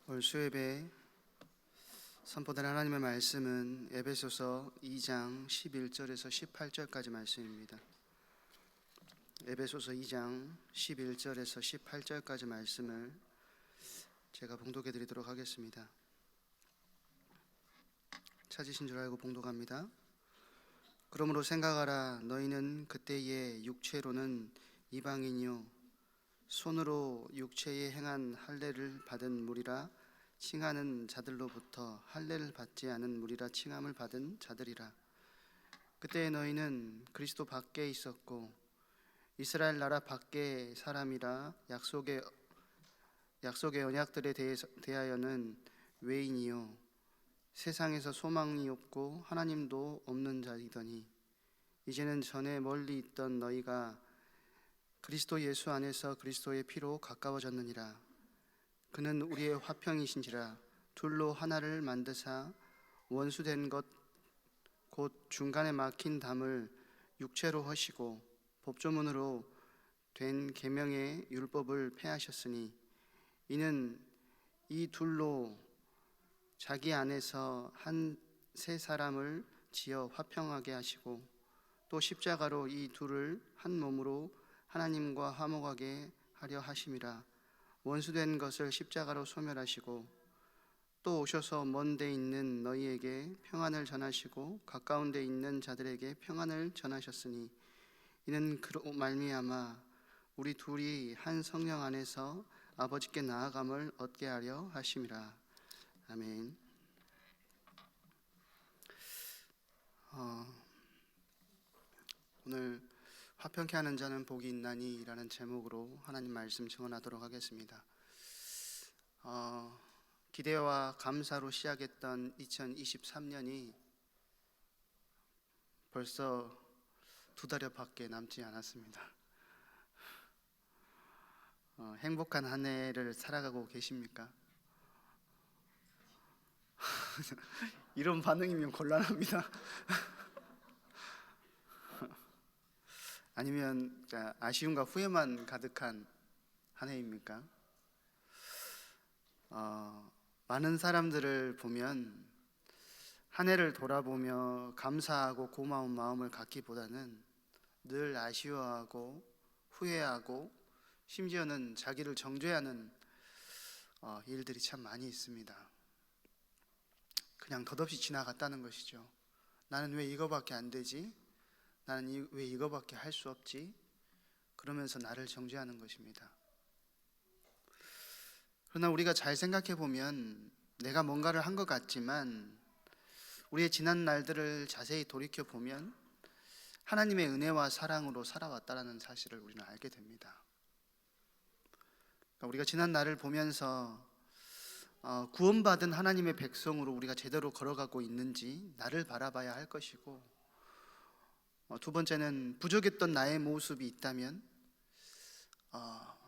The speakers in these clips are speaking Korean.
오늘 수요예배 선포된 하나님의 말씀은 에베소서 2장 11절에서 18절까지 말씀입니다. 에베소서 2장 11절에서 18절까지 말씀을 제가 봉독해 드리도록 하겠습니다. 찾으신 줄 알고 봉독합니다. 그러므로 생각하라. 너희는 그때의 육체로는 이방인이요 손으로 육체에 행한 할례를 받은 무리라 칭하는 자들로부터 할례를 받지 않은 무리라 칭함을 받은 자들이라. 그때 너희는 그리스도 밖에 있었고 이스라엘 나라 밖의 사람이라 약속의 언약들에 대하여는 외인이요 세상에서 소망이 없고 하나님도 없는 자이더니 이제는 전에 멀리 있던 너희가 그리스도 예수 안에서 그리스도의 피로 가까워졌느니라. 그는 우리의 화평이신지라 둘로 하나를 만드사 원수된 것 곧 중간에 막힌 담을 육체로 허시고 법조문으로 된 계명의 율법을 폐하셨으니 이는 이 둘로 자기 안에서 한 세 사람을 지어 화평하게 하시고 또 십자가로 이 둘을 한 몸으로 하나님과 화목하게 하려 하심이라. 원수된 것을 십자가로 소멸하시고 또 오셔서 먼 데 있는 너희에게 평안을 전하시고 가까운 데 있는 자들에게 평안을 전하셨으니 이는 그로 말미암아 우리 둘이 한 성령 안에서 아버지께 나아감을 얻게 하려 하심이라. 아멘. 오늘 화평케 하는 자는 복이 있나니 라는 제목으로 하나님 말씀 증언하도록 하겠습니다. 기대와 감사로 시작했던 2023년이 벌써 2달여밖에 남지 않았습니다. 행복한 한 해를 살아가고 계십니까? 이런 반응이면 곤란합니다. 아니면 아쉬움과 후회만 가득한 한 해입니까? 많은 사람들을 보면 한 해를 돌아보며 감사하고 고마운 마음을 갖기보다는 늘 아쉬워하고 후회하고 심지어는 자기를 정죄하는 일들이 참 많이 있습니다. 그냥 덧없이 지나갔다는 것이죠. 나는 왜 이거밖에 안 되지? 나는 왜 이거밖에 할 수 없지? 그러면서 나를 정죄하는 것입니다. 그러나 우리가 잘 생각해 보면 내가 뭔가를 한 것 같지만 우리의 지난 날들을 자세히 돌이켜 보면 하나님의 은혜와 사랑으로 살아왔다는 사실을 우리는 알게 됩니다. 그러니까 우리가 지난 날을 보면서 구원받은 하나님의 백성으로 우리가 제대로 걸어가고 있는지 나를 바라봐야 할 것이고, 두 번째는 부족했던 나의 모습이 있다면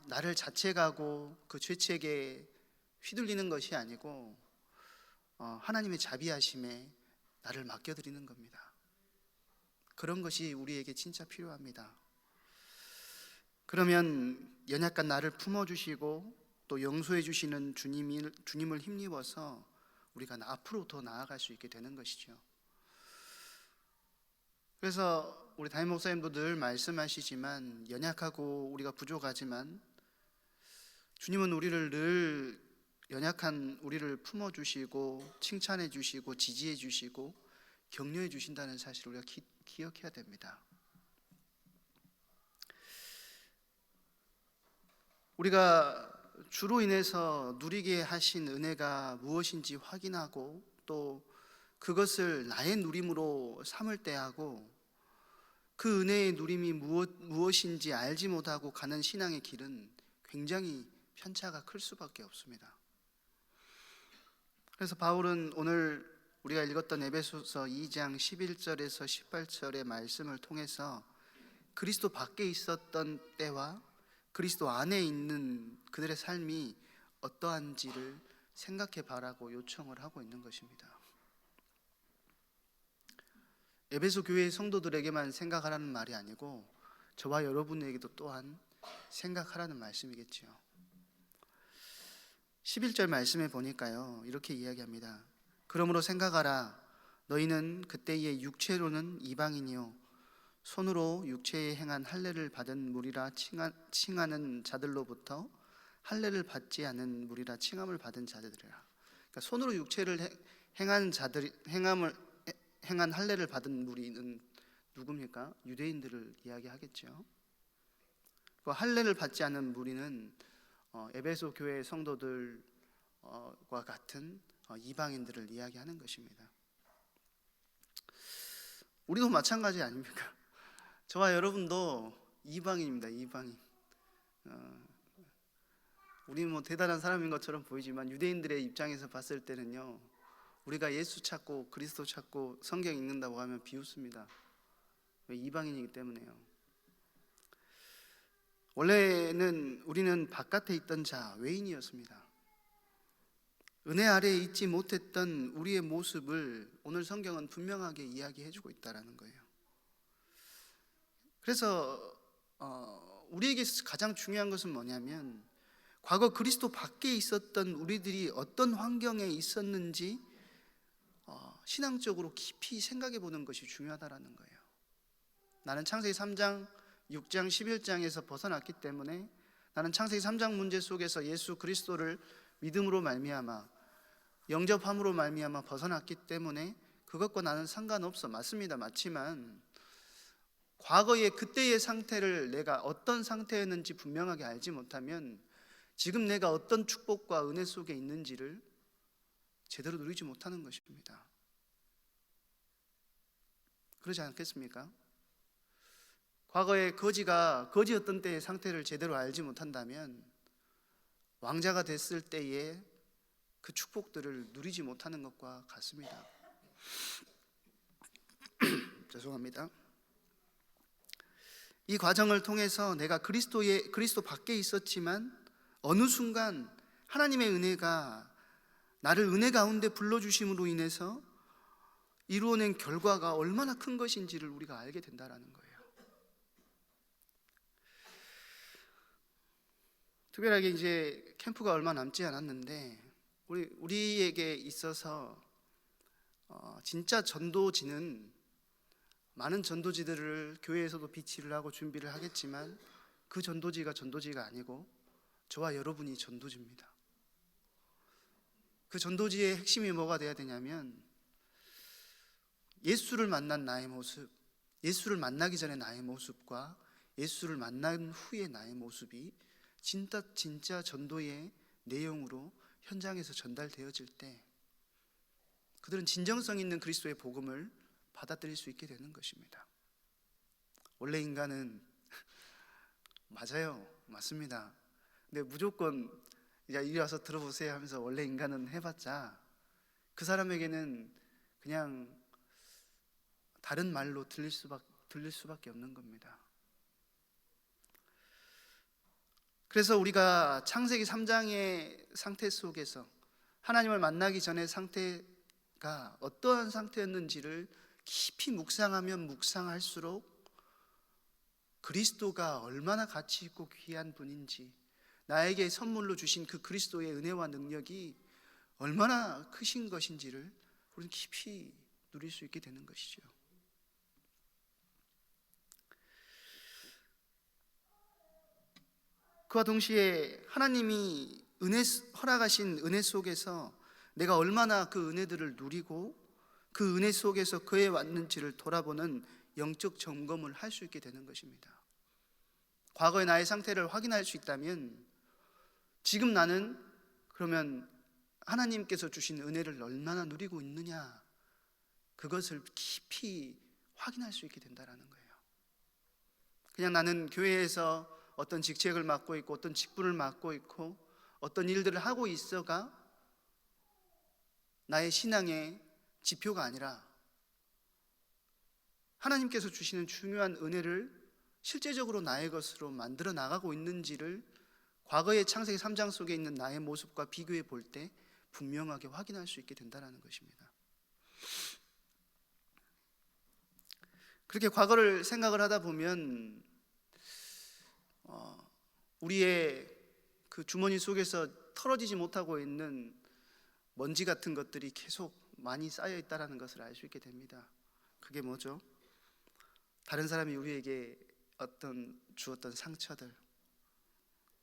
나를 자책하고 그 죄책에 휘둘리는 것이 아니고 하나님의 자비하심에 나를 맡겨드리는 겁니다. 그런 것이 우리에게 진짜 필요합니다. 그러면 연약한 나를 품어주시고 또 용서해 주시는 주님을 힘입어서 우리가 앞으로 더 나아갈 수 있게 되는 것이죠. 그래서 우리 담임 목사님도 늘 말씀하시지만 연약하고 우리가 부족하지만 주님은 우리를 늘 연약한 우리를 품어주시고 칭찬해 주시고 지지해 주시고 격려해 주신다는 사실을 우리가 기억해야 됩니다. 우리가 주로 인해서 누리게 하신 은혜가 무엇인지 확인하고 또 그것을 나의 누림으로 삼을 때 하고 그 은혜의 누림이 무엇인지 알지 못하고 가는 신앙의 길은 굉장히 편차가 클 수밖에 없습니다. 그래서 바울은 오늘 우리가 읽었던 에베소서 2장 11절에서 18절의 말씀을 통해서 그리스도 밖에 있었던 때와 그리스도 안에 있는 그들의 삶이 어떠한지를 생각해 봐라고 요청을 하고 있는 것입니다. 에베소 교회의 성도들에게만 생각하라는 말이 아니고 저와 여러분에게도 또한 생각하라는 말씀이겠지요. 11절 말씀에 보니까요, 이렇게 이야기합니다. 그러므로 생각하라. 너희는 그때의 육체로는 이방인이요 손으로 육체에 행한 할례를 받은 무리라 칭하는 자들로부터 할례를 받지 않은 무리라 칭함을 받은 자들이라. 그러니까 손으로 육체를 행한 자들 행한 할례를 받은 무리는 누굽니까? 유대인들을 이야기하겠죠. 그 할례를 받지 않은 무리는 에베소 교회 성도들과 같은 이방인들을 이야기하는 것입니다. 우리도 마찬가지 아닙니까? 저와 여러분도 이방인입니다. 이방인. 우리 대단한 사람인 것처럼 보이지만 유대인들의 입장에서 봤을 때는요, 우리가 예수 찾고 그리스도 찾고 성경 읽는다고 하면 비웃습니다. 왜? 이방인이기 때문에요. 원래는 우리는 바깥에 있던 자, 외인이었습니다. 은혜 아래에 있지 못했던 우리의 모습을 오늘 성경은 분명하게 이야기해주고 있다는 거예요. 그래서 우리에게 가장 중요한 것은 뭐냐면, 과거 그리스도 밖에 있었던 우리들이 어떤 환경에 있었는지 신앙적으로 깊이 생각해 보는 것이 중요하다는 거예요. 나는 창세기 3장, 6장, 11장에서 벗어났기 때문에, 나는 창세기 3장 문제 속에서 예수 그리스도를 믿음으로 말미암아, 영접함으로 말미암아 벗어났기 때문에 그것과 나는 상관없어. 맞습니다. 맞지만 과거의 그때의 상태를 내가 어떤 상태였는지 분명하게 알지 못하면 지금 내가 어떤 축복과 은혜 속에 있는지를 제대로 누리지 못하는 것입니다. 그러지 않겠습니까? 과거에 거지였던 때의 상태를 제대로 알지 못한다면 왕자가 됐을 때의 그 축복들을 누리지 못하는 것과 같습니다. 죄송합니다. 이 과정을 통해서 내가 그리스도 밖에 있었지만 어느 순간 하나님의 은혜가 나를 은혜 가운데 불러주심으로 인해서 이루어낸 결과가 얼마나 큰 것인지를 우리가 알게 된다는 거예요. 특별하게 이제 캠프가 얼마 남지 않았는데 우리에게 있어서 진짜 전도지는, 많은 전도지들을 교회에서도 비치를 하고 준비를 하겠지만 그 전도지가 아니고 저와 여러분이 전도지입니다. 그 전도지의 핵심이 뭐가 돼야 되냐면, 예수를 만난 나의 모습, 예수를 만나기 전에 나의 모습과 예수를 만난 후의 나의 모습이 진짜 전도의 내용으로 현장에서 전달되어질 때 그들은 진정성 있는 그리스도의 복음을 받아들일 수 있게 되는 것입니다. 원래 인간은 맞아요. 맞습니다. 근데 무조건 이리 와서 들어보세요 하면서 원래 인간은 해봤자 그 사람에게는 그냥 다른 말로 들릴 수밖에 없는 겁니다. 그래서 우리가 창세기 3장의 상태 속에서 하나님을 만나기 전의 상태가 어떠한 상태였는지를 깊이 묵상하면 묵상할수록 그리스도가 얼마나 가치 있고 귀한 분인지, 나에게 선물로 주신 그 그리스도의 은혜와 능력이 얼마나 크신 것인지를 우리는 깊이 누릴 수 있게 되는 것이죠. 그와 동시에 하나님이 허락하신 은혜 속에서 내가 얼마나 그 은혜들을 누리고 그 은혜 속에서 그에 왔는지를 돌아보는 영적 점검을 할 수 있게 되는 것입니다. 과거의 나의 상태를 확인할 수 있다면 지금 나는 그러면 하나님께서 주신 은혜를 얼마나 누리고 있느냐, 그것을 깊이 확인할 수 있게 된다는 거예요. 그냥 나는 교회에서 어떤 직책을 맡고 있고 어떤 직분을 맡고 있고 어떤 일들을 하고 있어가 나의 신앙의 지표가 아니라 하나님께서 주시는 중요한 은혜를 실제적으로 나의 것으로 만들어 나가고 있는지를 과거의 창세기 3장 속에 있는 나의 모습과 비교해 볼 때 분명하게 확인할 수 있게 된다는 것입니다. 그렇게 과거를 생각을 하다 보면 우리의 그 주머니 속에서 털어지지 못하고 있는 먼지 같은 것들이 계속 많이 쌓여 있다는 것을 알 수 있게 됩니다. 그게 뭐죠? 다른 사람이 우리에게 주었던 상처들,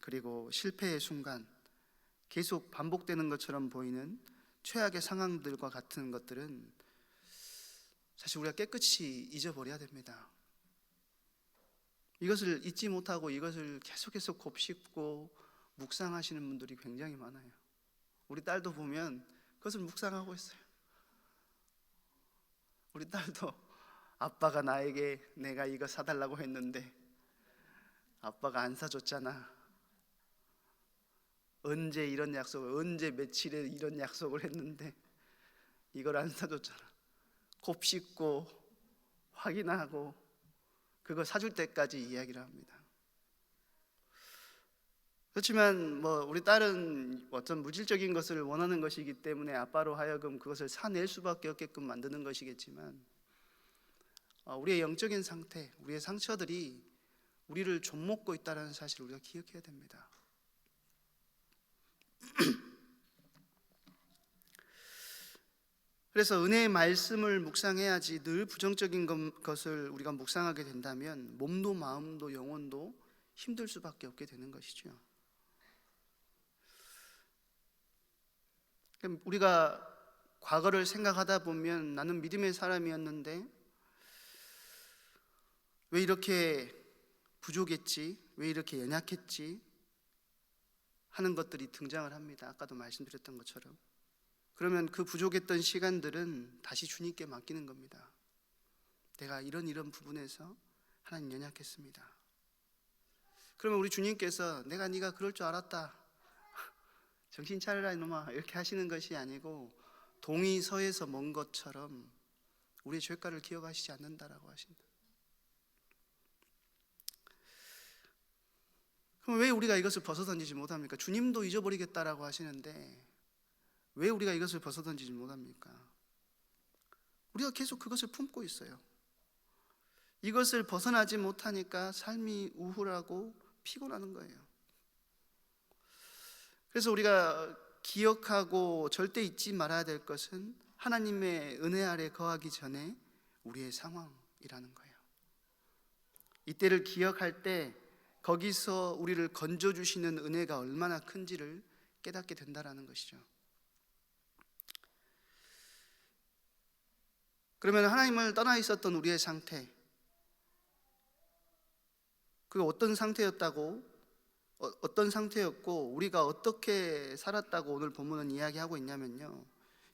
그리고 실패의 순간, 계속 반복되는 것처럼 보이는 최악의 상황들과 같은 것들은 사실 우리가 깨끗이 잊어버려야 됩니다. 이것을 잊지 못하고 이것을 계속해서 곱씹고 묵상하시는 분들이 굉장히 많아요. 우리 딸도 보면 그것을 묵상하고 있어요. 우리 딸도 아빠가 나에게 내가 이거 사달라고 했는데 아빠가 안 사줬잖아. 언제 며칠에 이런 약속을 했는데 이걸 안 사줬잖아. 곱씹고 확인하고 그거 사줄 때까지 이야기를 합니다. 그렇지만 우리 딸은 어떤 물질적인 것을 원하는 것이기 때문에 아빠로 하여금 그것을 사낼 수밖에 없게끔 만드는 것이겠지만, 우리의 영적인 상태, 우리의 상처들이 우리를 좀먹고 있다는 사실을 우리가 기억해야 됩니다. 그래서 은혜의 말씀을 묵상해야지 늘 부정적인 것을 우리가 묵상하게 된다면 몸도 마음도 영혼도 힘들 수밖에 없게 되는 것이죠. 우리가 과거를 생각하다 보면 나는 믿음의 사람이었는데 왜 이렇게 부족했지? 왜 이렇게 연약했지? 하는 것들이 등장을 합니다. 아까도 말씀드렸던 것처럼. 그러면 그 부족했던 시간들은 다시 주님께 맡기는 겁니다. 내가 이런 부분에서 하나님 연약했습니다. 그러면 우리 주님께서 내가 네가 그럴 줄 알았다, 정신 차려라 이놈아, 이렇게 하시는 것이 아니고 동이 서에서 먼 것처럼 우리의 죄가를 기억하시지 않는다라고 하신다. 그럼 왜 우리가 이것을 벗어던지지 못합니까? 주님도 잊어버리겠다라고 하시는데 왜 우리가 이것을 벗어던지지 못합니까? 우리가 계속 그것을 품고 있어요. 이것을 벗어나지 못하니까 삶이 우울하고 피곤하는 거예요. 그래서 우리가 기억하고 절대 잊지 말아야 될 것은 하나님의 은혜 아래 거하기 전에 우리의 상황이라는 거예요. 이때를 기억할 때 거기서 우리를 건져주시는 은혜가 얼마나 큰지를 깨닫게 된다는 것이죠. 그러면 하나님을 떠나 있었던 우리의 상태, 그게 어떤 상태였고 우리가 어떻게 살았다고 오늘 본문은 이야기하고 있냐면요,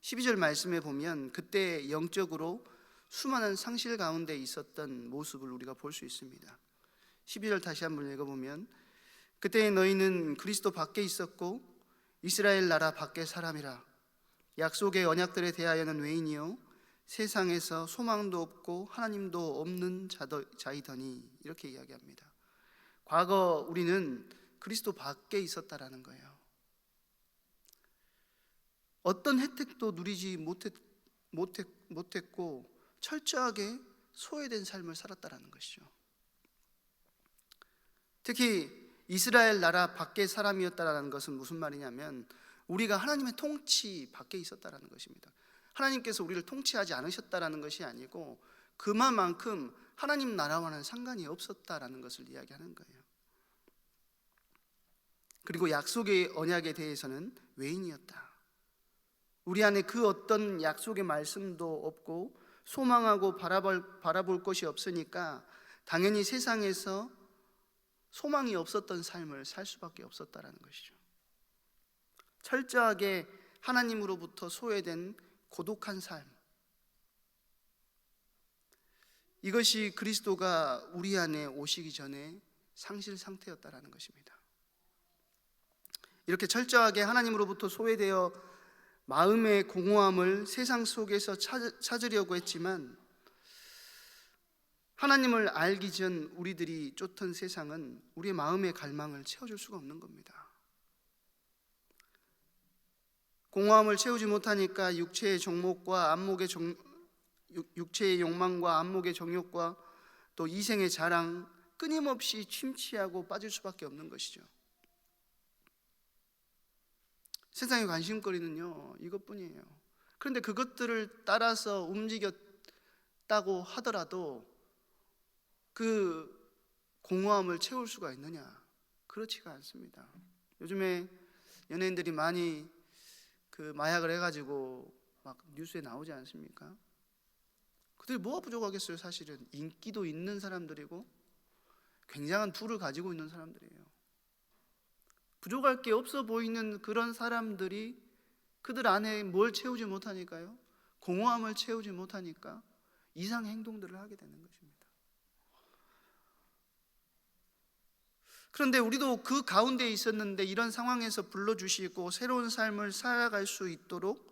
12절 말씀에 보면 그때 영적으로 수많은 상실 가운데 있었던 모습을 우리가 볼 수 있습니다. 12절 다시 한번 읽어보면 그때 너희는 그리스도 밖에 있었고 이스라엘 나라 밖의 사람이라. 약속의 언약들에 대하여는 외인이요 세상에서 소망도 없고 하나님도 없는 자이더니, 이렇게 이야기합니다. 과거 우리는 그리스도 밖에 있었다라는 거예요. 어떤 혜택도 누리지 못했고 철저하게 소외된 삶을 살았다라는 것이죠. 특히 이스라엘 나라 밖의 사람이었다라는 것은 무슨 말이냐면 우리가 하나님의 통치 밖에 있었다라는 것입니다. 하나님께서 우리를 통치하지 않으셨다라는 것이 아니고 그만큼 하나님 나라와는 상관이 없었다라는 것을 이야기하는 거예요. 그리고 약속의 언약에 대해서는 외인이었다. 우리 안에 그 어떤 약속의 말씀도 없고 소망하고 바라볼 것이 없으니까 당연히 세상에서 소망이 없었던 삶을 살 수밖에 없었다라는 것이죠. 철저하게 하나님으로부터 소외된 고독한 삶, 이것이 그리스도가 우리 안에 오시기 전에 상실 상태였다라는 것입니다. 이렇게 철저하게 하나님으로부터 소외되어 마음의 공허함을 세상 속에서 찾으려고 했지만 하나님을 알기 전 우리들이 쫓던 세상은 우리의 마음의 갈망을 채워줄 수가 없는 겁니다. 공허함을 채우지 못하니까 육체의 욕망과 안목의 정욕과 또 이생의 자랑, 끊임없이 침취하고 빠질 수밖에 없는 것이죠. 세상의 관심거리는요, 이것뿐이에요. 그런데 그것들을 따라서 움직였다고 하더라도 그 공허함을 채울 수가 있느냐? 그렇지가 않습니다. 요즘에 연예인들이 많이 그 마약을 해가지고 막 뉴스에 나오지 않습니까? 그들이 뭐가 부족하겠어요? 사실은 인기도 있는 사람들이고 굉장한 부를 가지고 있는 사람들이에요. 부족할 게 없어 보이는 그런 사람들이 그들 안에 뭘 채우지 못하니까요, 공허함을 채우지 못하니까 이상 행동들을 하게 되는 것입니다. 그런데 우리도 그 가운데 있었는데 이런 상황에서 불러주시고 새로운 삶을 살아갈 수 있도록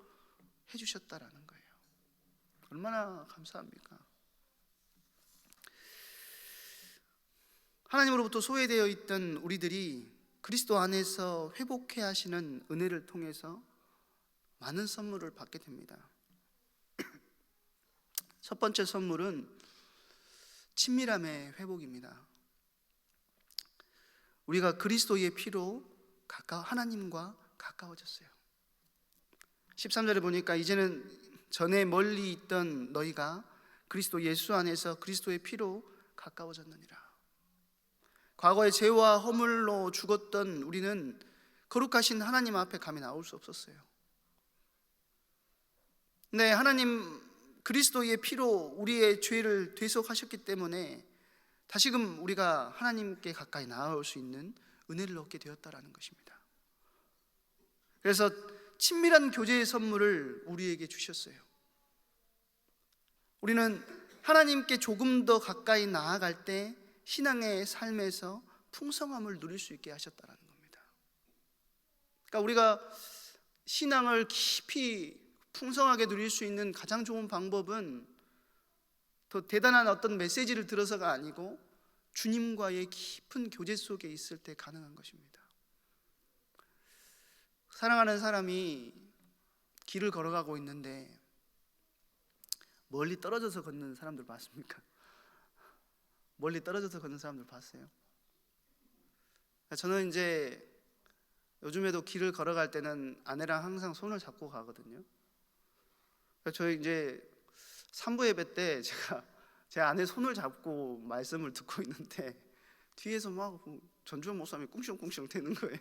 해주셨다라는 거예요. 얼마나 감사합니까? 하나님으로부터 소외되어 있던 우리들이 그리스도 안에서 회복해 하시는 은혜를 통해서 많은 선물을 받게 됩니다. 첫 번째 선물은 친밀함의 회복입니다. 우리가 그리스도의 피로 하나님과 가까워졌어요. 13절에 보니까 이제는 전에 멀리 있던 너희가 그리스도 예수 안에서 그리스도의 피로 가까워졌느니라. 과거의 죄와 허물로 죽었던 우리는 거룩하신 하나님 앞에 감히 나올 수 없었어요. 네, 하나님 그리스도의 피로 우리의 죄를 대속하셨기 때문에 다시금 우리가 하나님께 가까이 나아올 수 있는 은혜를 얻게 되었다라는 것입니다. 그래서 친밀한 교제의 선물을 우리에게 주셨어요. 우리는 하나님께 조금 더 가까이 나아갈 때 신앙의 삶에서 풍성함을 누릴 수 있게 하셨다는 겁니다. 그러니까 우리가 신앙을 깊이 풍성하게 누릴 수 있는 가장 좋은 방법은 더 대단한 어떤 메시지를 들어서가 아니고 주님과의 깊은 교제 속에 있을 때 가능한 것입니다. 사랑하는 사람이 길을 걸어가고 있는데 멀리 떨어져서 걷는 사람들 봤습니까? 멀리 떨어져서 걷는 사람들 봤어요? 저는 이제 요즘에도 길을 걸어갈 때는 아내랑 항상 손을 잡고 가거든요. 저희 이제 산부 예배 때 제가 제 아내 손을 잡고 말씀을 듣고 있는데 뒤에서 막 전주현 목사님이 꿍시렁꿍시렁 대는 거예요.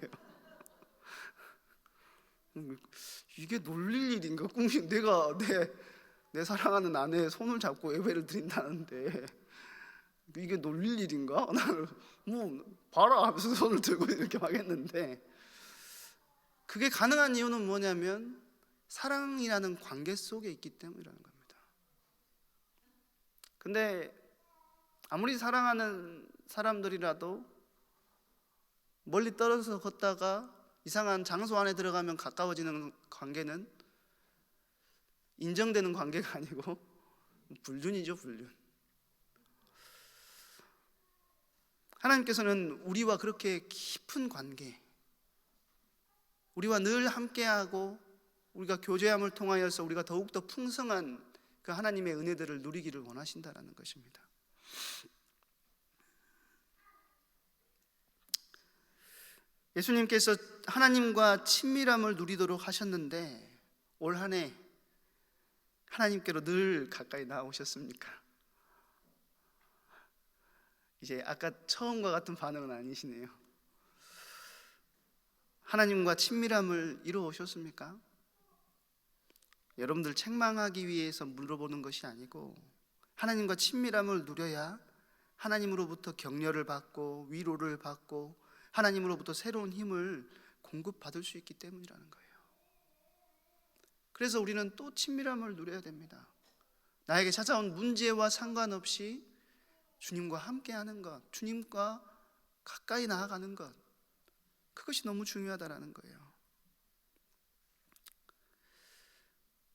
이게 놀릴 일인가? 내가 내 사랑하는 아내의 손을 잡고 예배를 드린다는데 이게 놀릴 일인가? 나는 뭐 봐라 하면서 손을 들고 이렇게 막 했는데, 그게 가능한 이유는 뭐냐면 사랑이라는 관계 속에 있기 때문이라는 겁니다. 근데 아무리 사랑하는 사람들이라도 멀리 떨어져서 걷다가 이상한 장소 안에 들어가면 가까워지는 관계는 인정되는 관계가 아니고 불륜이죠, 불륜. 하나님께서는 우리와 그렇게 깊은 관계, 우리와 늘 함께하고 우리가 교제함을 통하여서 우리가 더욱더 풍성한 그 하나님의 은혜들을 누리기를 원하신다는 것입니다. 예수님께서 하나님과 친밀함을 누리도록 하셨는데 올 한 해 하나님께로 늘 가까이 나오셨습니까? 이제 아까 처음과 같은 반응은 아니시네요. 하나님과 친밀함을 이루어오셨습니까? 여러분들 책망하기 위해서 물어보는 것이 아니고 하나님과 친밀함을 누려야 하나님으로부터 격려를 받고 위로를 받고 하나님으로부터 새로운 힘을 공급받을 수 있기 때문이라는 거예요. 그래서 우리는 또 친밀함을 누려야 됩니다. 나에게 찾아온 문제와 상관없이 주님과 함께하는 것, 주님과 가까이 나아가는 것, 그것이 너무 중요하다는 거예요.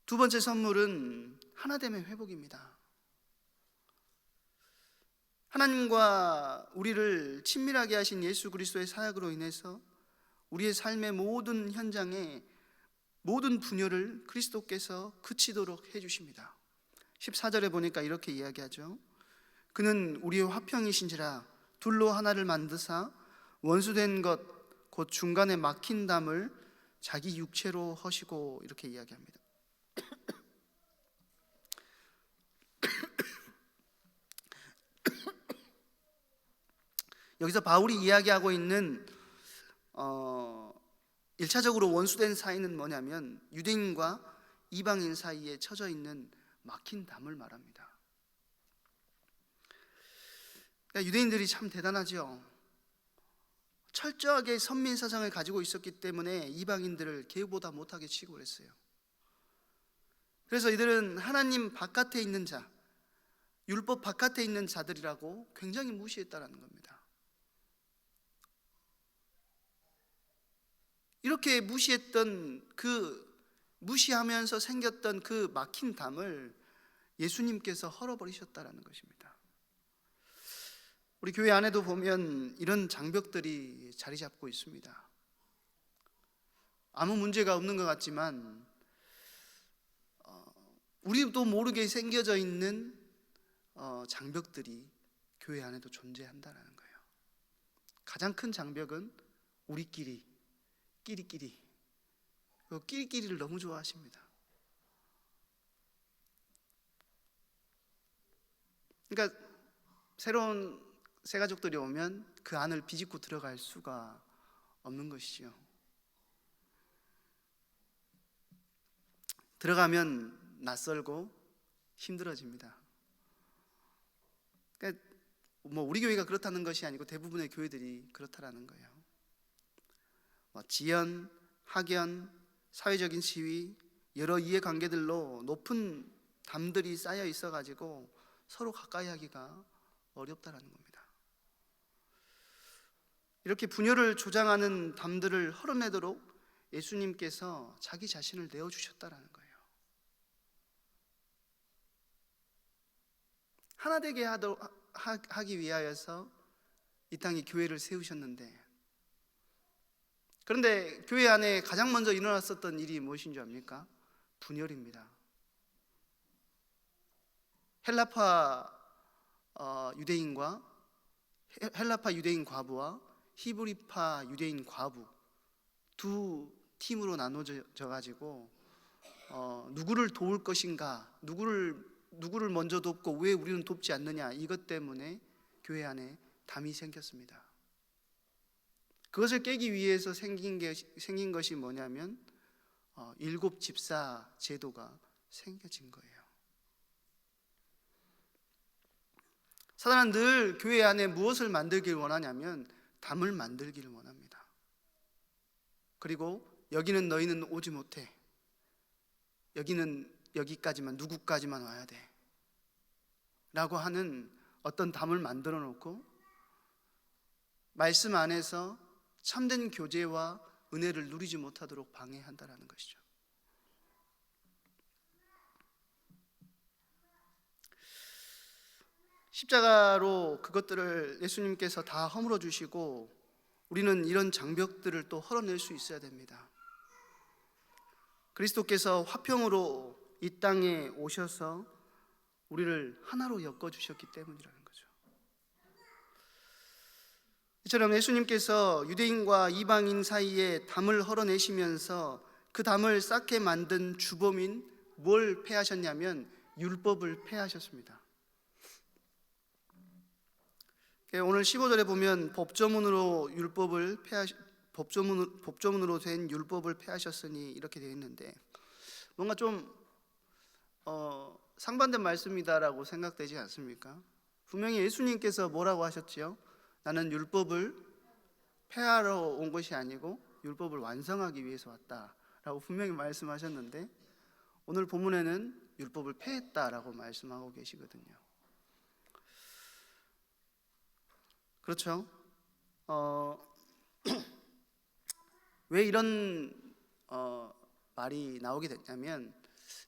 두 번째 선물은 하나됨의 회복입니다. 하나님과 우리를 친밀하게 하신 예수 그리스도의 사역으로 인해서 우리의 삶의 모든 현장에 모든 분열을 그리스도께서 그치도록 해주십니다. 14절에 보니까 이렇게 이야기하죠. 그는 우리의 화평이신지라 둘로 하나를 만드사 원수된 것 곧 중간에 막힌 담을 자기 육체로 허시고 이렇게 이야기합니다. 여기서 바울이 이야기하고 있는 1차적으로 원수된 사이는 뭐냐면 유대인과 이방인 사이에 처져 있는 막힌 담을 말합니다. 그러니까 유대인들이 참 대단하죠. 철저하게 선민 사상을 가지고 있었기 때문에 이방인들을 개보다 못하게 취급을 했어요. 그래서 이들은 하나님 바깥에 있는 자, 율법 바깥에 있는 자들이라고 굉장히 무시했다라는 겁니다. 이렇게 무시하면서 생겼던 그 막힌 담을 예수님께서 헐어버리셨다라는 것입니다. 우리 교회 안에도 보면 이런 장벽들이 자리 잡고 있습니다. 아무 문제가 없는 것 같지만 우리도 모르게 생겨져 있는 장벽들이 교회 안에도 존재한다는 거예요. 가장 큰 장벽은 우리끼리를 너무 좋아하십니다. 그러니까 새로운 새 가족들이 오면 그 안을 비집고 들어갈 수가 없는 것이죠. 들어가면 낯설고 힘들어집니다. 그러니까 우리 교회가 그렇다는 것이 아니고 대부분의 교회들이 그렇다라는 거예요. 지연, 학연, 사회적인 지위, 여러 이해관계들로 높은 담들이 쌓여 있어가지고 서로 가까이 하기가 어렵다라는 겁니다. 이렇게 분열을 조장하는 담들을 헐어내도록 예수님께서 자기 자신을 내어주셨다라는 거예요. 하나 되게 하기 위하여서 이 땅에 교회를 세우셨는데, 그런데 교회 안에 가장 먼저 일어났었던 일이 무엇인 줄 압니까? 분열입니다. 헬라파 유대인 과부와 히브리파 유대인 과부 두 팀으로 나눠져 가지고 누구를 도울 것인가, 누구를 먼저 돕고 왜 우리는 돕지 않느냐, 이것 때문에 교회 안에 담이 생겼습니다. 그것을 깨기 위해서 생긴 것이 뭐냐면 일곱 집사 제도가 생겨진 거예요. 사단은 늘 교회 안에 무엇을 만들길 원하냐면 담을 만들기를 원합니다. 그리고 여기는 너희는 오지 못해, 여기는 여기까지만, 누구까지만 와야 돼 라고 하는 어떤 담을 만들어 놓고 말씀 안에서 참된 교제와 은혜를 누리지 못하도록 방해한다라는 것이죠. 십자가로 그것들을 예수님께서 다 허물어 주시고 우리는 이런 장벽들을 또 헐어낼 수 있어야 됩니다. 그리스도께서 화평으로 이 땅에 오셔서 우리를 하나로 엮어주셨기 때문이라는 거죠. 이처럼 예수님께서 유대인과 이방인 사이에 담을 헐어내시면서 그 담을 쌓게 만든 주범인 뭘 폐하셨냐면 율법을 폐하셨습니다. 오늘 15절에 보면 법조문으로 된 율법을 폐하셨으니 이렇게 되어 있는데, 뭔가 좀 상반된 말씀이다라고 생각되지 않습니까? 분명히 예수님께서 뭐라고 하셨지요? 나는 율법을 폐하러 온 것이 아니고 율법을 완성하기 위해서 왔다라고 분명히 말씀하셨는데, 오늘 본문에는 율법을 폐했다라고 말씀하고 계시거든요. 그렇죠? 왜 이런 말이 나오게 됐냐면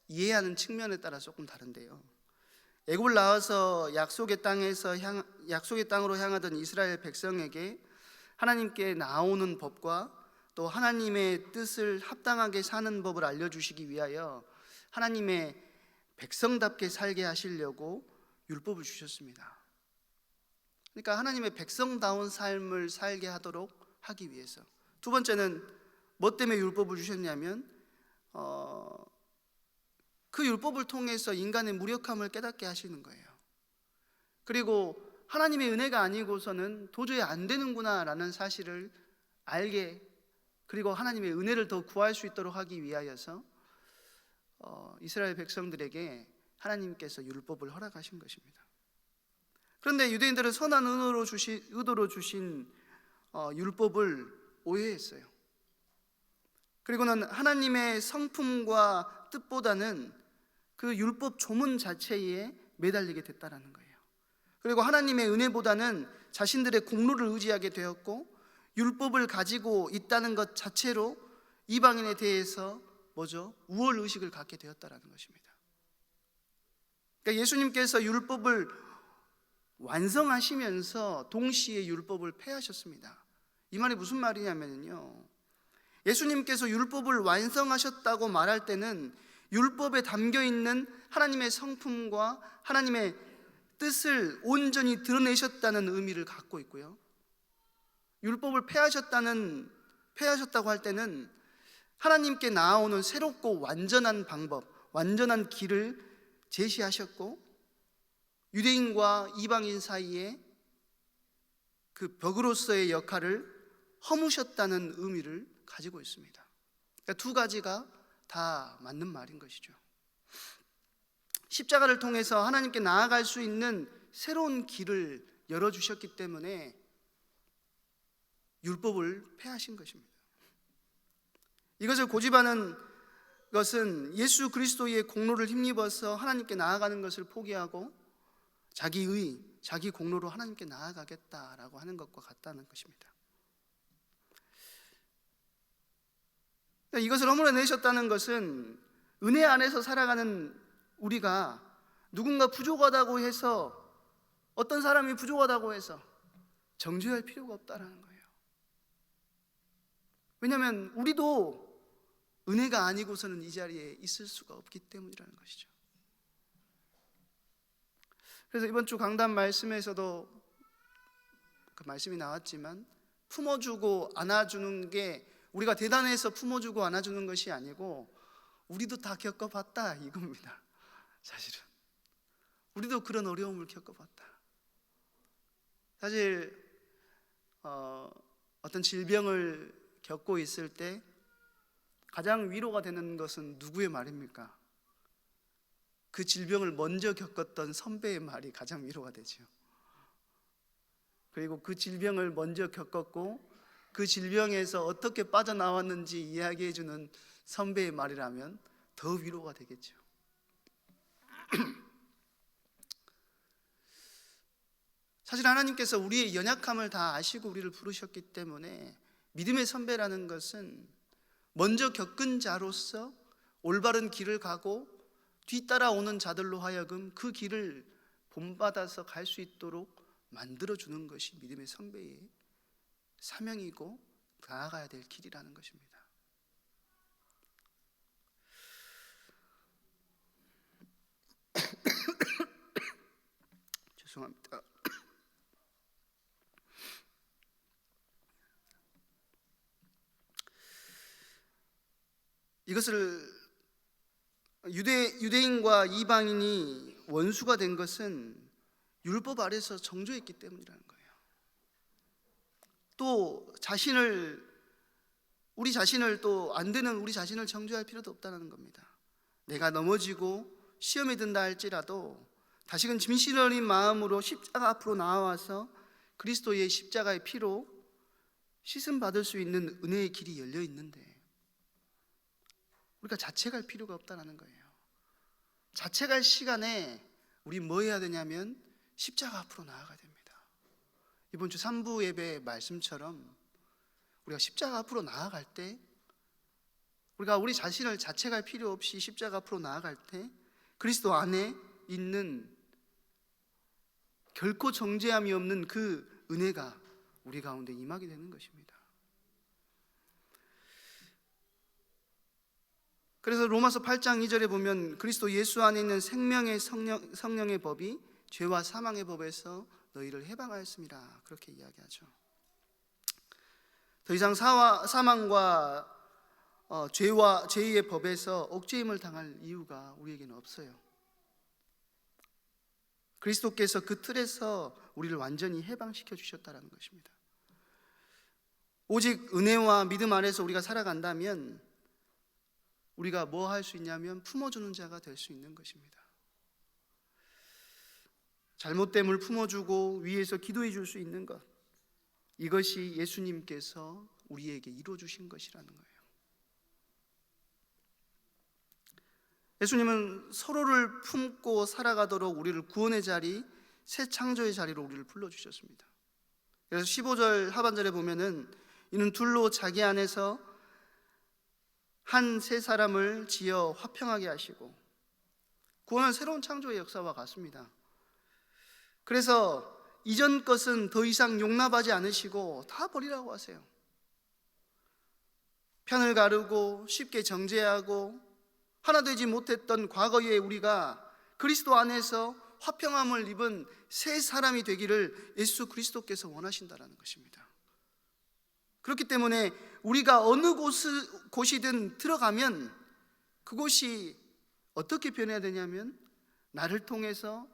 이해하는 측면에 따라 조금 다른데요. 애굽을 나와서 약속의 땅으로 향하던 이스라엘 백성에게 하나님께 나오는 법과 또 하나님의 뜻을 합당하게 사는 법을 알려주시기 위하여 하나님의 백성답게 살게 하시려고 율법을 주셨습니다. 그러니까 하나님의 백성다운 삶을 살게 하도록 하기 위해서. 두 번째는 뭐 때문에 율법을 주셨냐면 그 율법을 통해서 인간의 무력함을 깨닫게 하시는 거예요. 그리고 하나님의 은혜가 아니고서는 도저히 안 되는구나라는 사실을 알게, 그리고 하나님의 은혜를 더 구할 수 있도록 하기 위하여서 이스라엘 백성들에게 하나님께서 율법을 허락하신 것입니다. 그런데 유대인들은 선한 의도로 주신 율법을 오해했어요. 그리고는 하나님의 성품과 뜻보다는 그 율법 조문 자체에 매달리게 됐다라는 거예요. 그리고 하나님의 은혜보다는 자신들의 공로를 의지하게 되었고, 율법을 가지고 있다는 것 자체로 이방인에 대해서 우월 의식을 갖게 되었다라는 것입니다. 그러니까 예수님께서 율법을 완성하시면서 동시에 율법을 폐하셨습니다. 이 말이 무슨 말이냐면요, 예수님께서 율법을 완성하셨다고 말할 때는 율법에 담겨 있는 하나님의 성품과 하나님의 뜻을 온전히 드러내셨다는 의미를 갖고 있고요, 율법을 폐하셨다고 할 때는 하나님께 나아오는 새롭고 완전한 방법, 완전한 길을 제시하셨고, 유대인과 이방인 사이에 그 벽으로서의 역할을 허무셨다는 의미를 가지고 있습니다. 그러니까 두 가지가 다 맞는 말인 것이죠. 십자가를 통해서 하나님께 나아갈 수 있는 새로운 길을 열어주셨기 때문에 율법을 폐하신 것입니다. 이것을 고집하는 것은 예수 그리스도의 공로를 힘입어서 하나님께 나아가는 것을 포기하고 자기 공로로 하나님께 나아가겠다라고 하는 것과 같다는 것입니다. 이것을 허물어내셨다는 것은 은혜 안에서 살아가는 우리가 누군가 부족하다고 해서, 어떤 사람이 부족하다고 해서 정죄할 필요가 없다라는 거예요. 왜냐하면 우리도 은혜가 아니고서는 이 자리에 있을 수가 없기 때문이라는 것이죠. 그래서 이번 주 강단 말씀에서도 그 말씀이 나왔지만, 품어주고 안아주는 게 우리가 대단해서 품어주고 안아주는 것이 아니고 우리도 다 겪어봤다 이겁니다. 사실은 우리도 그런 어려움을 겪어봤다. 사실 어떤 질병을 겪고 있을 때 가장 위로가 되는 것은 누구의 말입니까? 그 질병을 먼저 겪었던 선배의 말이 가장 위로가 되죠. 그리고 그 질병을 먼저 겪었고 그 질병에서 어떻게 빠져나왔는지 이야기해주는 선배의 말이라면 더 위로가 되겠죠. 사실 하나님께서 우리의 연약함을 다 아시고 우리를 부르셨기 때문에 믿음의 선배라는 것은 먼저 겪은 자로서 올바른 길을 가고 뒤따라오는 자들로 하여금 그 길을 본받아서 갈 수 있도록 만들어주는 것이 믿음의 선배의 사명이고 나아가야 될 길이라는 것입니다. 죄송합니다. 이것을 유대인과 이방인이 원수가 된 것은 율법 아래서 정죄했기 때문이라는 거예요. 또 우리 자신을 또 안 되는 우리 자신을 정죄할 필요도 없다는 겁니다. 내가 넘어지고 시험에 든다 할지라도 다시금 진실 어린 마음으로 십자가 앞으로 나와서 그리스도의 십자가의 피로 씻음 받을 수 있는 은혜의 길이 열려 있는데 우리가 자책할 필요가 없다는 거예요. 자책할 시간에 우리 뭐 해야 되냐면 십자가 앞으로 나아가야 됩니다. 이번 주 3부 예배 말씀처럼 우리가 십자가 앞으로 나아갈 때, 우리가 우리 자신을 자책할 필요 없이 십자가 앞으로 나아갈 때 그리스도 안에 있는 결코 정죄함이 없는 그 은혜가 우리 가운데 임하게 되는 것입니다. 그래서 로마서 8장 2절에 보면 그리스도 예수 안에 있는 생명의 성령의 법이 죄와 사망의 법에서 너희를 해방하였습니다. 그렇게 이야기하죠. 더 이상 사망과 죄의 법에서 억죄임을 당할 이유가 우리에게는 없어요. 그리스도께서 그 틀에서 우리를 완전히 해방시켜 주셨다는 것입니다. 오직 은혜와 믿음 안에서 우리가 살아간다면 우리가 뭐 할 수 있냐면 품어주는 자가 될 수 있는 것입니다. 잘못됨을 품어주고 위에서 기도해 줄 수 있는 것, 이것이 예수님께서 우리에게 이루어 주신 것이라는 거예요. 예수님은 서로를 품고 살아가도록 우리를 구원의 자리, 새 창조의 자리로 우리를 불러주셨습니다. 그래서 15절 하반절에 보면은 이는 둘로 자기 안에서 한 세 사람을 지어 화평하게 하시고, 구원은 새로운 창조의 역사와 같습니다. 그래서 이전 것은 더 이상 용납하지 않으시고 다 버리라고 하세요. 편을 가르고 쉽게 정죄하고 하나 되지 못했던 과거의 우리가 그리스도 안에서 화평함을 입은 새 사람이 되기를 예수 그리스도께서 원하신다는 것입니다. 그렇기 때문에 우리가 어느 곳이든 들어가면 그곳이 어떻게 변해야 되냐면 나를 통해서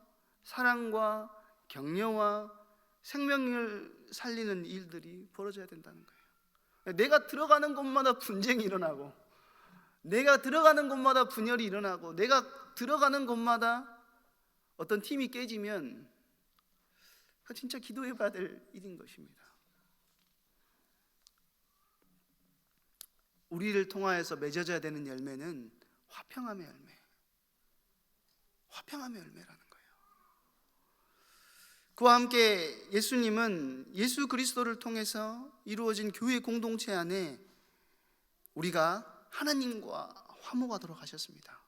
사랑과 격려와 생명을 살리는 일들이 벌어져야 된다는 거예요. 내가 들어가는 곳마다 분쟁이 일어나고, 내가 들어가는 곳마다 분열이 일어나고, 내가 들어가는 곳마다 어떤 팀이 깨지면 그거 진짜 기도해 봐야 될 일인 것입니다. 우리를 통하여서 맺어져야 되는 열매는 화평함의 열매, 화평함의 열매라는 거예요. 그와 함께 예수님은 예수 그리스도를 통해서 이루어진 교회 공동체 안에 우리가 하나님과 화목하도록 하셨습니다.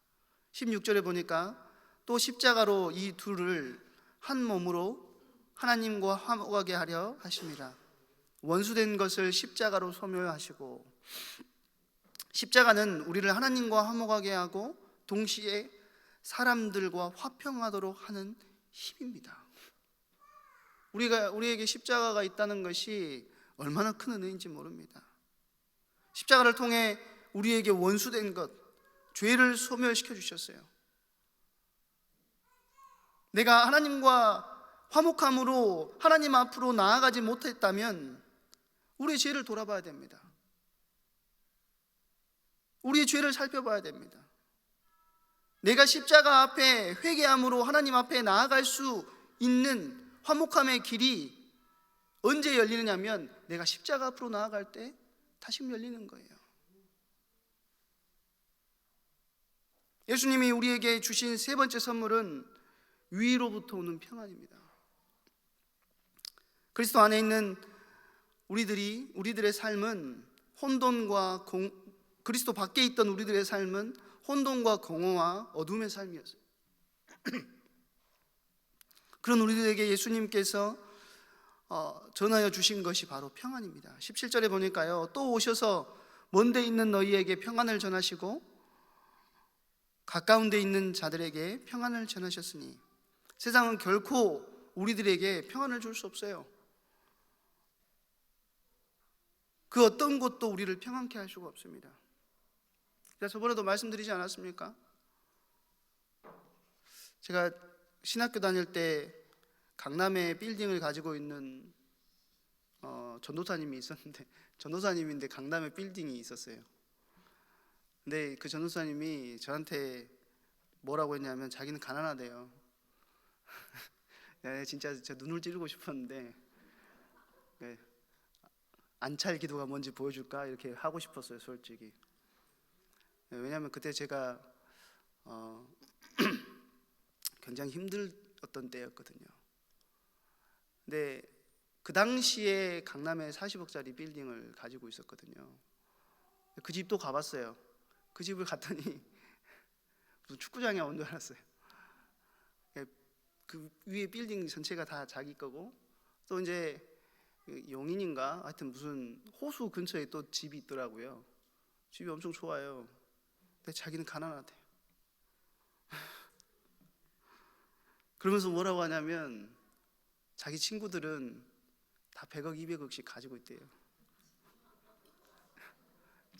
16절에 보니까 또 십자가로 이 둘을 한 몸으로 하나님과 화목하게 하려 하십니다. 원수된 것을 십자가로 소멸하시고, 십자가는 우리를 하나님과 화목하게 하고 동시에 사람들과 화평하도록 하는 힘입니다. 우리에게 십자가가 있다는 것이 얼마나 큰 은혜인지 모릅니다. 십자가를 통해 우리에게 원수된 것, 죄를 소멸시켜 주셨어요. 내가 하나님과 화목함으로 하나님 앞으로 나아가지 못했다면 우리의 죄를 돌아봐야 됩니다. 우리의 죄를 살펴봐야 됩니다. 내가 십자가 앞에 회개함으로 하나님 앞에 나아갈 수 있는 화목함의 길이 언제 열리느냐면 내가 십자가 앞으로 나아갈 때 다시 열리는 거예요. 예수님이 우리에게 주신 세 번째 선물은 위로부터 오는 평안입니다. 그리스도 안에 있는 우리들의 삶은 그리스도 밖에 있던 우리들의 삶은 혼돈과 공허와 어둠의 삶이었어요. 그런 우리들에게 예수님께서 전하여 주신 것이 바로 평안입니다. 17절에 보니까요, 또 오셔서 먼데 있는 너희에게 평안을 전하시고 가까운 데 있는 자들에게 평안을 전하셨으니, 세상은 결코 우리들에게 평안을 줄 수 없어요. 그 어떤 것도 우리를 평안케 할 수가 없습니다. 제가 저번에도 말씀드리지 않았습니까? 제가 신학교 다닐 때 강남에 빌딩을 가지고 있는 전도사님이 있었는데, 전도사님인데 강남에 빌딩이 있었어요. 근데 그 전도사님이 저한테 뭐라고 했냐면 자기는 가난하대요. 진짜 제 눈을 찌르고 싶었는데 안찰 기도가 뭔지 보여줄까 이렇게 하고 싶었어요, 솔직히. 왜냐하면 그때 제가 굉장히 힘들었던 때였거든요. 근데 그 당시에 강남에 40억짜리 빌딩을 가지고 있었거든요. 그 집도 가봤어요. 그 집을 갔더니 무슨 축구장에 온 줄 알았어요. 그 위에 빌딩 전체가 다 자기 거고, 또 이제 용인인가 하여튼 무슨 호수 근처에 또 집이 있더라고요. 집이 엄청 좋아요. 근데 자기는 가난하대요. 그러면서 뭐라고 하냐면 자기 친구들은 다 100억, 200억씩 가지고 있대요.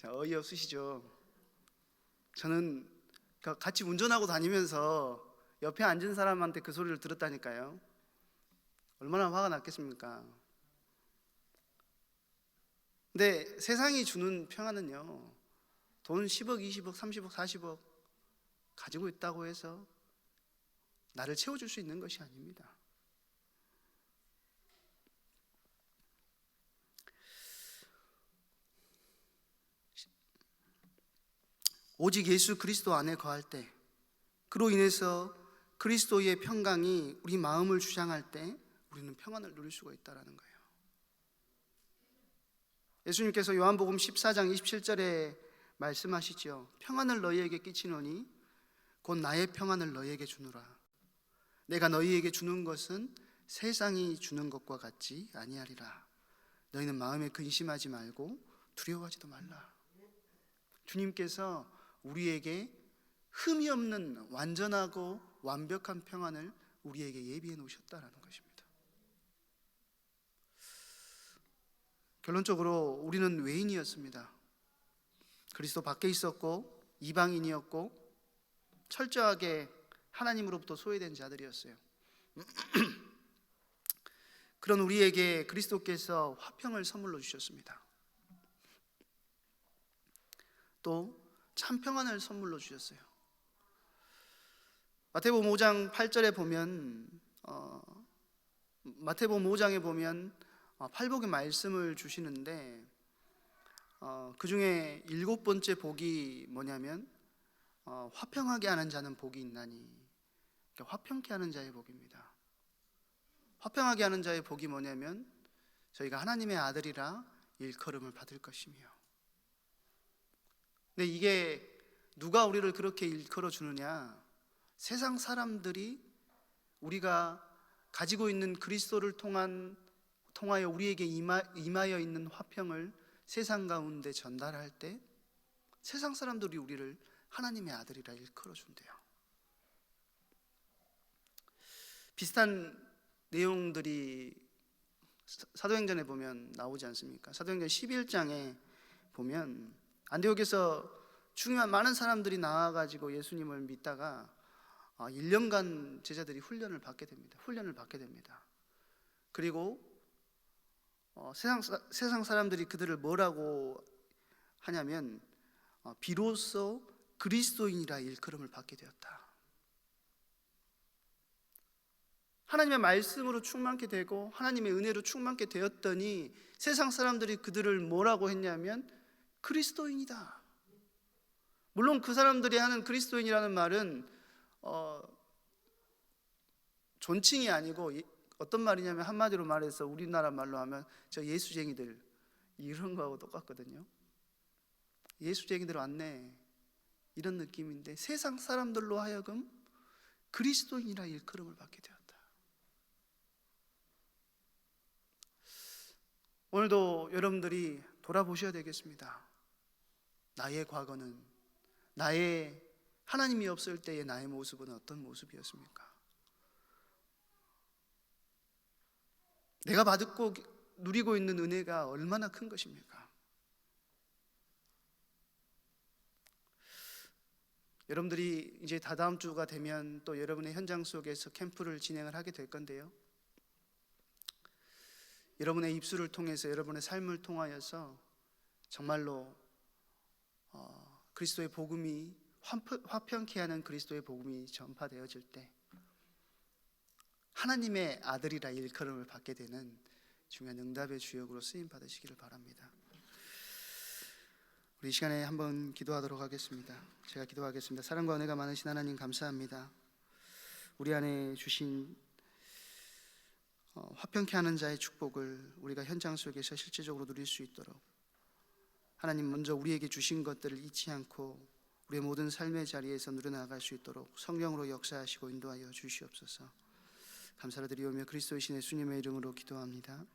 어이없으시죠? 저는 같이 운전하고 다니면서 옆에 앉은 사람한테 그 소리를 들었다니까요. 얼마나 화가 났겠습니까? 근데 세상이 주는 평안은요, 돈 10억, 20억, 30억, 40억 가지고 있다고 해서 나를 채워줄 수 있는 것이 아닙니다. 오직 예수 그리스도 안에 거할 때, 그로 인해서 그리스도의 평강이 우리 마음을 주장할 때 우리는 평안을 누릴 수가 있다는 거예요. 예수님께서 요한복음 14장 27절에 말씀하시죠. 평안을 너희에게 끼치노니 곧 나의 평안을 너희에게 주노라. 내가 너희에게 주는 것은 세상이 주는 것과 같지 아니하리라. 너희는 마음에 근심하지 말고 두려워하지도 말라. 주님께서 우리에게 흠이 없는 완전하고 완벽한 평안을 우리에게 예비해 놓으셨다는 것입니다. 결론적으로 우리는 외인이었습니다. 그리스도 밖에 있었고 이방인이었고 철저하게 하나님으로부터 소외된 자들이었어요. 그런 우리에게 그리스도께서 화평을 선물로 주셨습니다. 또 참 평안을 선물로 주셨어요. 마태복음 5장 8절에 보면 마태복음 5장에 보면 팔복의 말씀을 주시는데 그 중에 7번째 복이 뭐냐면 화평하게 하는 자는 복이 있나니, 그러니까 화평케 하는 자의 복입니다. 화평하게 하는 자의 복이 뭐냐면 저희가 하나님의 아들이라 일컬음을 받을 것이며. 근데 이게 누가 우리를 그렇게 일컬어 주느냐? 세상 사람들이 우리가 가지고 있는 그리스도를 통하여 우리에게 임하여 있는 화평을 세상 가운데 전달할 때 세상 사람들이 우리를 하나님의 아들이라 일컬어 준대요. 비슷한 내용들이 사도행전에 보면 나오지 않습니까? 사도행전 11장에 보면 안디옥에서 중요한 많은 사람들이 나와가지고 예수님을 믿다가 1년간 제자들이 훈련을 받게 됩니다. 그리고 세상 사람들이 그들을 뭐라고 하냐면 비로소 그리스도인이라 일컬음을 받게 되었다. 하나님의 말씀으로 충만케 되고 하나님의 은혜로 충만케 되었더니 세상 사람들이 그들을 뭐라고 했냐면 그리스도인이다. 물론 그 사람들이 하는 그리스도인이라는 말은 존칭이 아니고 어떤 말이냐면 한마디로 말해서 우리나라 말로 하면 저 예수쟁이들 이런 거하고 똑같거든요. 예수쟁이들 왔네 이런 느낌인데 세상 사람들로 하여금 그리스도인이라 일컬음을 받게 되었다. 오늘도 여러분들이 돌아보셔야 되겠습니다. 나의 과거는, 나의 하나님이 없을 때의 나의 모습은 어떤 모습이었습니까? 내가 받고 누리고 있는 은혜가 얼마나 큰 것입니까? 여러분들이 이제 다다음 주가 되면 또 여러분의 현장 속에서 캠프를 진행을 하게 될 건데요. 여러분의 입술을 통해서 여러분의 삶을 통하여서 정말로 그리스도의 복음이 화평케 하는 그리스도의 복음이 전파되어질 때 하나님의 아들이라 일컬음을 받게 되는 중요한 응답의 주역으로 쓰임 받으시기를 바랍니다. 우리 이 시간에 한번 기도하도록 하겠습니다. 제가 기도하겠습니다. 사랑과 은혜가 많으신 하나님 감사합니다. 우리 안에 주신 화평케 하는 자의 축복을 우리가 현장 속에서 실제적으로 누릴 수 있도록 하나님 먼저 우리에게 주신 것들을 잊지 않고 우리의 모든 삶의 자리에서 누려나갈 수 있도록 성령으로 역사하시고 인도하여 주시옵소서. 감사를 드리오며 그리스도의 신 예수님의 이름으로 기도합니다.